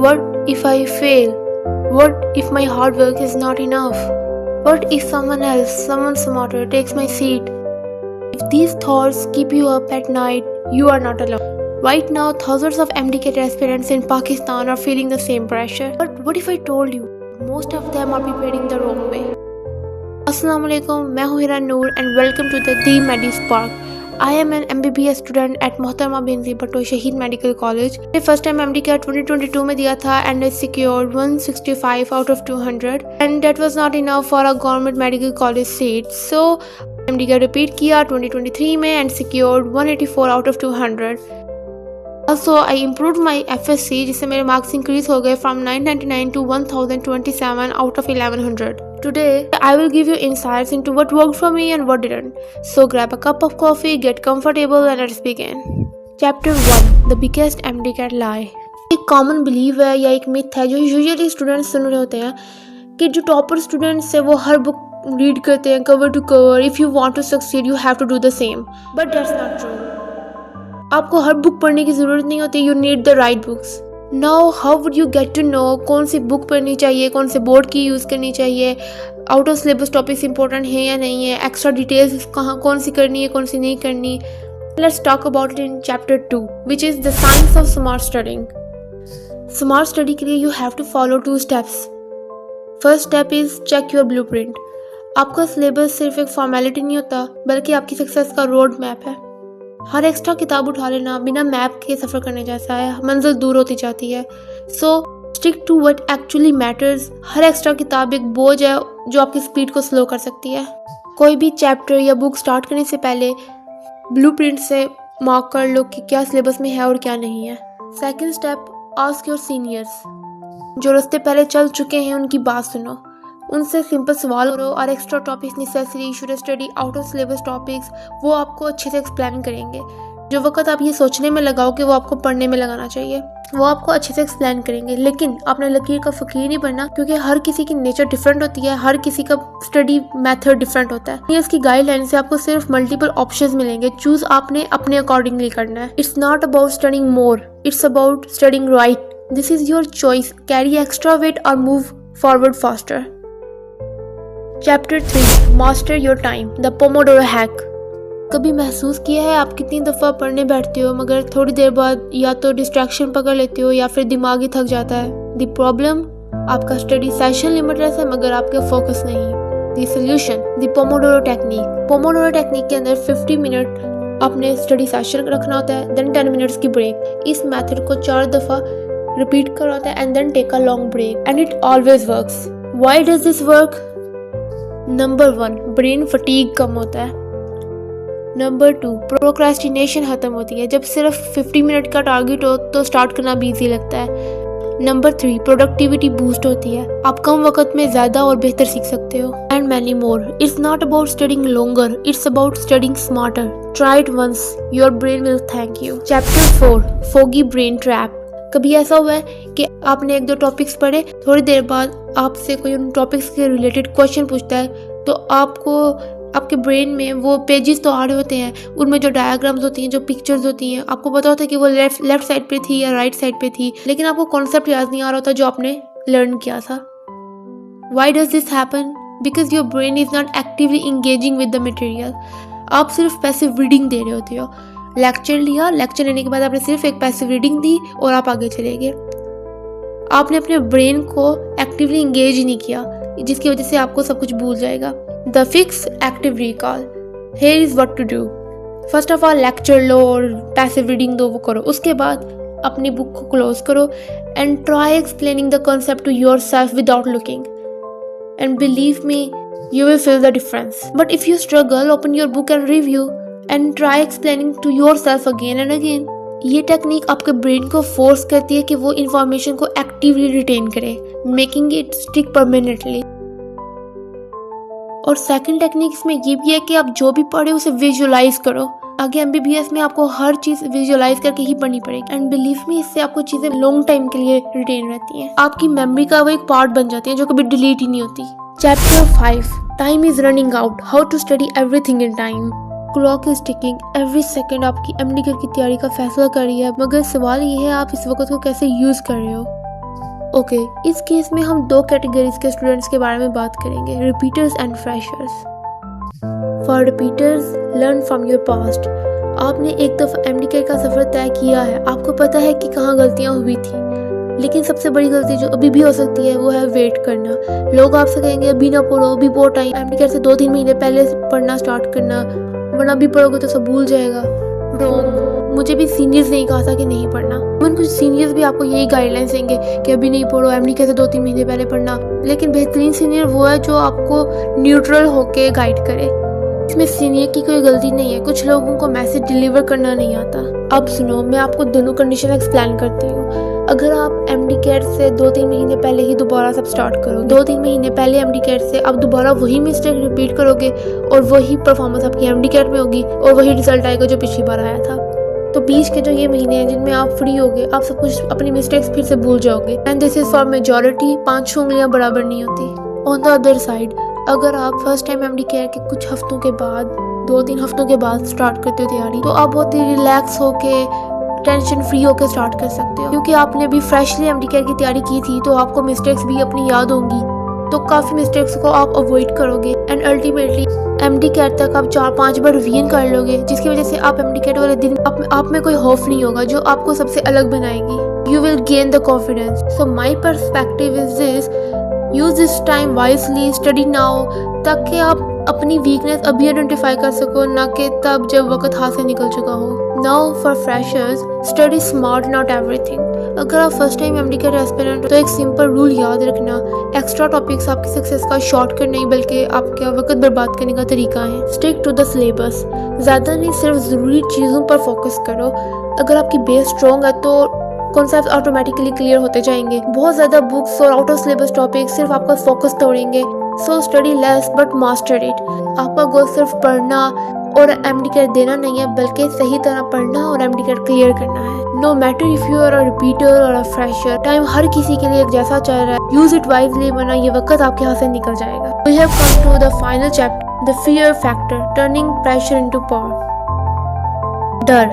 What if I fail? What if my hard work is not enough? What if someone smarter, takes my seat? If these thoughts keep you up at night, you are not alone. Right now, thousands of MDK aspirants in Pakistan are feeling the same pressure. But what if I told you? Most of them are preparing the wrong way. Assalamu alaikum, मैं हूँ हिरा नूर and welcome to the Medi Spark. I am an MBBS student at Mohtarama Binti Bhutto Shaheed Medical College. मैंने first time MDK 2022 में दिया था and I secured 165 out of 200 and that was not enough for a government medical college seat. So MDK repeat किया 2023 में and secured 184 out of 200. Also, I improved my FSC जिससे मेरे marks increase हो गए from 999 to 1027 out of 1100. Today, I will give you insights into what worked for me and what didn't. So grab a cup of coffee, get comfortable and let's begin. Chapter 1. The biggest MDCAT lie. एक common belief है या एक myth है जो usually students सुन रहे होते हैं कि जो topper students है वो हर book read करते हैं cover to cover. If you want to succeed, you have to do the same. But that's not true. आपको हर बुक पढ़ने की ज़रूरत नहीं होती. You need the right books. Now how would you get to know कौन सी book पढ़नी चाहिए, कौन से बोर्ड की यूज़ करनी चाहिए, out of syllabus topics important है या नहीं है, एक्स्ट्रा डिटेल्स कौन सी करनी है कौन सी नहीं करनी. Let's talk about it in chapter 2, which is the science of smart studying. Smart study के लिए you have to follow 2 steps. First step is check your blueprint. आपका सिलेबस सिर्फ एक फॉर्मेलिटी नहीं होता बल्कि आपकी सक्सेस का रोड मैप है. हर एक्स्ट्रा किताब उठा लेना बिना मैप के सफ़र करने जैसा है, मंजिल दूर होती जाती है. So stick to what actually matters. हर एक्स्ट्रा किताब एक बोझ है जो आपकी स्पीड को स्लो कर सकती है. कोई भी चैप्टर या बुक स्टार्ट करने से पहले ब्लूप्रिंट से मार्क कर लो कि क्या सिलेबस में है और क्या नहीं है. Second step, ask your seniors. जो रास्ते पहले चल चुके हैं उनकी बात सुनो, उनसे सिंपल सवाल करो और extra topics necessary should study out of syllabus topics वो आपको अच्छे से एक्सप्लेन करेंगे. जो वक्त आप ये सोचने में लगाओ कि वो आपको पढ़ने में लगाना चाहिए वो आपको अच्छे से एक्सप्लेन करेंगे. लेकिन आपने लकीर का फ़कीर नहीं बनना क्योंकि हर किसी की नेचर डिफरेंट होती है, हर किसी का स्टडी मेथड डिफरेंट होता है. इसकी गाइडलाइन से आपको सिर्फ मल्टीपल ऑप्शंस मिलेंगे. चूज आपने अपने अकॉर्डिंगली करना है. It's not about studying more, it's about studying right. This is your choice. Carry extra weight और move forward faster. Chapter 3. Master your time. The Pomodoro hack. कभी महसूस किया है आप कितनी दफ़ा पढ़ने बैठते हो मगर थोड़ी देर बाद या तो डिस्ट्रैक्शन पकड़ लेते हो या फिर दिमाग ही थक जाता है. The problem, आपका स्टडी सेशन लिमिटलेस है मगर आपका फोकस नहीं. The solution, the Pomodoro technique. Pomodoro technique के अंदर 50 मिनट आपने स्टडी सेशन रखना होता है, then 10 मिनट्स की ब्रेक. इस मेथड को 4 दफ़ा रिपीट करना होता है and then take a long break and it always works. Why does this work? Number 1, brain fatigue कम होता है. नंबर 2, प्रोक्रेस्टिनेशन ख़त्म होती है. जब सिर्फ 50 मिनट का टारगेट हो तो स्टार्ट करना भी ईजी लगता है. नंबर 3, प्रोडक्टिविटी बूस्ट होती है. आप कम वक्त में ज़्यादा और बेहतर सीख सकते हो. And many more. It's not about studying longer, it's about studying smarter. Try it once, your brain will thank you. Chapter 4. Foggy brain trap. कभी ऐसा हुआ है कि आपने 1-2 टॉपिक्स पढ़े, थोड़ी देर बाद आपसे कोई उन टॉपिक्स के रिलेटेड क्वेश्चन पूछता है तो आपको आपके ब्रेन में वो पेजेस तो आ रहे होते हैं, उनमें जो डायग्राम्स होती हैं, जो पिक्चर्स होती हैं, आपको पता होता है कि वो लेफ्ट साइड पे थी या राइट साइड पे थी, लेकिन आपको कॉन्सेप्ट याद नहीं आ रहा होता जो आपने लर्न किया था. Why does this happen? Because your brain is not actively engaging with the material. आप सिर्फ पैसिव रीडिंग दे रहे होते हो. लेक्चर लिया, लेक्चर लेने के बाद आपने सिर्फ एक पैसिव रीडिंग दी और आप आगे चले गए. आपने अपने ब्रेन को एक्टिवली इंगेज ही नहीं किया जिसकी वजह से आपको सब कुछ भूल जाएगा. The fix, active recall. Here is what to do. First of all lecture लो और पैसिव रीडिंग दो वो करो. उसके बाद अपनी बुक को क्लोज करो and try explaining the concept to yourself without looking and believe me you will feel the difference. But if you struggle, open your book and review and try explaining to yourself again and again. ये technique आपके brain को force करती है कि वो information को actively retain करे, making it stick permanently. और सेकंड टेक्निक इसमें ये भी है कि आप जो भी पढ़े उसे विजुअलाइज करो. आगे MBBS में आपको हर चीज़ विजुअलाइज करके ही पढ़नी पड़ेगी एंड बिलीव मी इससे आपको चीज़ें लॉन्ग टाइम के लिए रिटेन रहती हैं. आपकी मेमोरी का वो एक पार्ट बन जाती है जो कभी डिलीट ही नहीं होती. Chapter 5. Time is running out. How to study everything in time. Clock is ticking. Every second आपकी MDCAT की तैयारी का फैसला कर रही है मगर सवाल ये है आप इस वक्त को कैसे यूज़ कर रहे हो. ओके, इस केस में हम दो कैटेगरीज के स्टूडेंट्स के बारे में बात करेंगे, repeaters and freshers. For repeaters, learn from your past. आपने एक दफ़ा एमडीके का सफ़र तय किया है, आपको पता है कि कहाँ गलतियाँ हुई थी, लेकिन सबसे बड़ी गलती जो अभी भी हो सकती है वो है वेट करना। लोग आपसे कहेंगे अभी ना पढ़ो, अभी बहुत टाइम, एमडीके से 2-3 महीने पहले पढ़ना स्टार्ट करना, वरना अभी पढ़ोगे तो सब भूल जाएगा। रॉन्ग। मुझे भी सीनियर्स नहीं कहा था कि नहीं पढ़ना, इवन कुछ सीनियर्स भी आपको यही गाइडलाइंस देंगे कि अभी नहीं पढ़ो, एमडीके से 2-3 महीने पहले पढ़ना। लेकिन बेहतरीन सीनियर वो है जो आपको न्यूट्रल होके गाइड करे। इसमें सीनियर की कोई गलती नहीं है, कुछ लोगों को मैसेज डिलीवर करना नहीं आता। अब सुनो, मैं आपको दोनों कंडीशन एक्सप्लेन करती हूँ। अगर आप एमडीके से 2-3 महीने पहले ही दोबारा सब स्टार्ट करोगे, 2-3 महीने पहले एमडीके से आप दोबारा वही मिस्टेक रिपीट करोगे और वही परफॉर्मेंस आपकी एमडीके में होगी और वही रिजल्ट आएगा जो पिछली बार आया था। तो बीच के जो ये महीने हैं जिनमें आप फ्री होगे, आप सब कुछ अपनी मिस्टेक्स फिर से भूल जाओगे। And this is for majority, 5 उंगलियां बराबर नहीं होती। ऑन द अदर साइड, अगर आप फर्स्ट टाइम एमडीके के कुछ हफ्तों के बाद, 2-3 हफ्तों के बाद स्टार्ट करते हो तैयारी, तो आप बहुत ही रिलैक्स होके, टेंशन फ्री होकर स्टार्ट कर सकते हो, क्योंकि आपने अभी फ्रेशली एमडीके की तैयारी की थी, तो आपको मिस्टेक्स भी अपनी याद होंगी, तो काफ़ी मिस्टेक्स को आप अवॉइड करोगे एंड अल्टीमेटली एमडीके तक आप 4-5 बार रिवीजन कर लोगे, जिसकी वजह से आप एमडीके वाले दिन आप में कोई खौफ नहीं होगा जो आपको सबसे अलग बनाएगी। You will gain the confidence. So my perspective is this, use this time wisely, study now, ताकि आप अपनी वीकनेस अभी आइडेंटिफाई कर सको, ना कि तब जब वक्त हाथ से निकल चुका हो। Now for freshers, study smart not everything. अगर आप फर्स्ट टाइम एमडीके एस्पिरेंट तो एक सिंपल रूल याद रखना, एक्स्ट्रा टॉपिक्स आपकी सक्सेस का शॉर्टकट नहीं बल्कि आपका वक्त बर्बाद करने का तरीका है। स्टिक टू द सिलेबस, ज़्यादा नहीं, सिर्फ ज़रूरी चीज़ों पर फोकस करो। अगर आपकी बेस स्ट्रॉन्ग है तो कॉन्सेप्ट ऑटोमेटिकली क्लियर होते जाएंगे। बहुत ज़्यादा बुक्स और आउट ऑफ सिलेबस टॉपिक्स सिर्फ आपका फोकस तोड़ेंगे। So study less but master it. आपका गोल सिर्फ पढ़ना और एमडीके देना नहीं है, बल्कि सही तरह पढ़ना और एमडीके क्लियर करना है। No matter if you are a repeater और अ फ्रेशर, टाइम हर किसी के लिए एक जैसा चल रहा है। यूज इट वाइजली, वरना ये वक्त आपके हाथ से निकल जाएगा। We have come to the final chapter, the fear factor, turning pressure into power. डर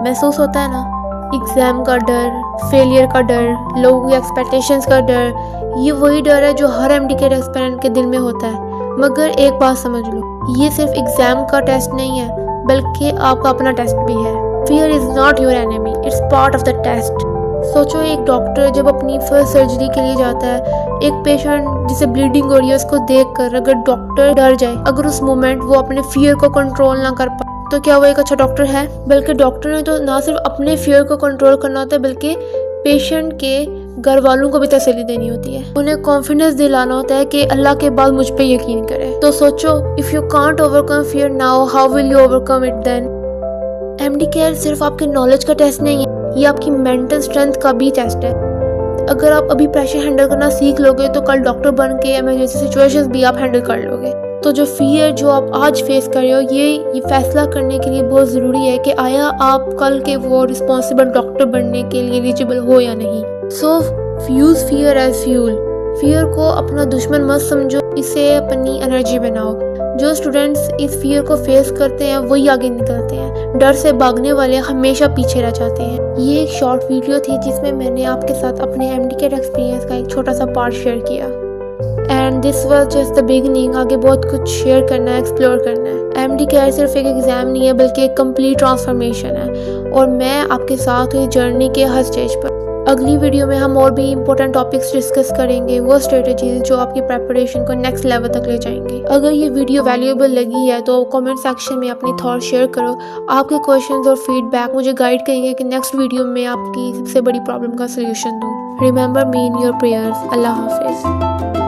महसूस होता है ना, एग्जाम का डर, फेलियर का डर, लोगों की एक्सपेक्टेशंस का डर, ये वही डर है जो हर एमडीके एस्पिरेंट के दिल में होता है। मगर एक बात समझ लो, ये सिर्फ एग्जाम का टेस्ट नहीं है, बल्कि आपका अपना टेस्ट भी है। Fear is not your enemy, it's part of the test. सोचो, एक डॉक्टर जब अपनी फर्स्ट सर्जरी के लिए जाता है, एक पेशेंट जिसे ब्लीडिंग हो रही है उसको देखकर अगर डॉक्टर डर जाए, अगर उस मोमेंट वो अपने फियर को कंट्रोल ना कर पाए, तो क्या वो एक अच्छा डॉक्टर है? बल्कि डॉक्टर ने तो ना सिर्फ अपने फियर को कंट्रोल करना होता है, बल्कि पेशेंट के घर वालों को भी तसल्ली देनी होती है। उन्हें कॉन्फिडेंस दिलाना होता है कि अल्लाह के बाद मुझ पे यकीन करे। तो सोचो, if you can't overcome fear now, how will you overcome it then? MDK सिर्फ आपके नॉलेज का टेस्ट नहीं है, ये आपकी मेंटल स्ट्रेंथ का भी टेस्ट है। अगर आप अभी प्रेशर हैंडल करना सीख लोगे तो कल डॉक्टर बन के इमरजेंसी सिचुएशंस भी आप हैंडल कर लोगे। तो जो फियर जो आप आज फेस कर रहे हो, ये फैसला करने के लिए बहुत ज़रूरी है कि आया आप कल के वो रिस्पॉन्सिबल डॉक्टर बनने के लिए एलिजिबल हो या नहीं। So use fear as fuel. Fear को अपना दुश्मन मत समझो, इसे अपनी एनर्जी बनाओ। जो स्टूडेंट्स इस फियर को फेस करते हैं वही आगे निकलते हैं, डर से भागने वाले हमेशा पीछे रह जाते हैं। ये एक शॉर्ट वीडियो थी जिसमें मैंने आपके साथ अपने एमडीके एक्सपीरियंस का एक छोटा सा पार्ट शेयर किया। And this was just the beginning, आगे बहुत कुछ शेयर करना है, एक्सप्लोर करना है। एमडीके सिर्फ एक एग्जाम नहीं है, बल्कि एक कंप्लीट ट्रांसफॉर्मेशन है, और मैं आपके साथ हुई जर्नी के हर स्टेज पर। अगली वीडियो में हम और भी इंपॉर्टेंट टॉपिक्स डिस्कस करेंगे, वो स्ट्रेटजीज जो आपकी प्रेपरेशन को नेक्स्ट लेवल तक ले जाएंगे। अगर ये वीडियो वैल्यूएबल लगी है तो कमेंट सेक्शन में अपनी थॉट शेयर करो। आपके क्वेश्चंस और फीडबैक मुझे गाइड करेंगे कि नेक्स्ट वीडियो में आपकी सबसे बड़ी प्रॉब्लम का सलूशन दूँ। Remember me in your prayers. अल्लाह हाफिज़।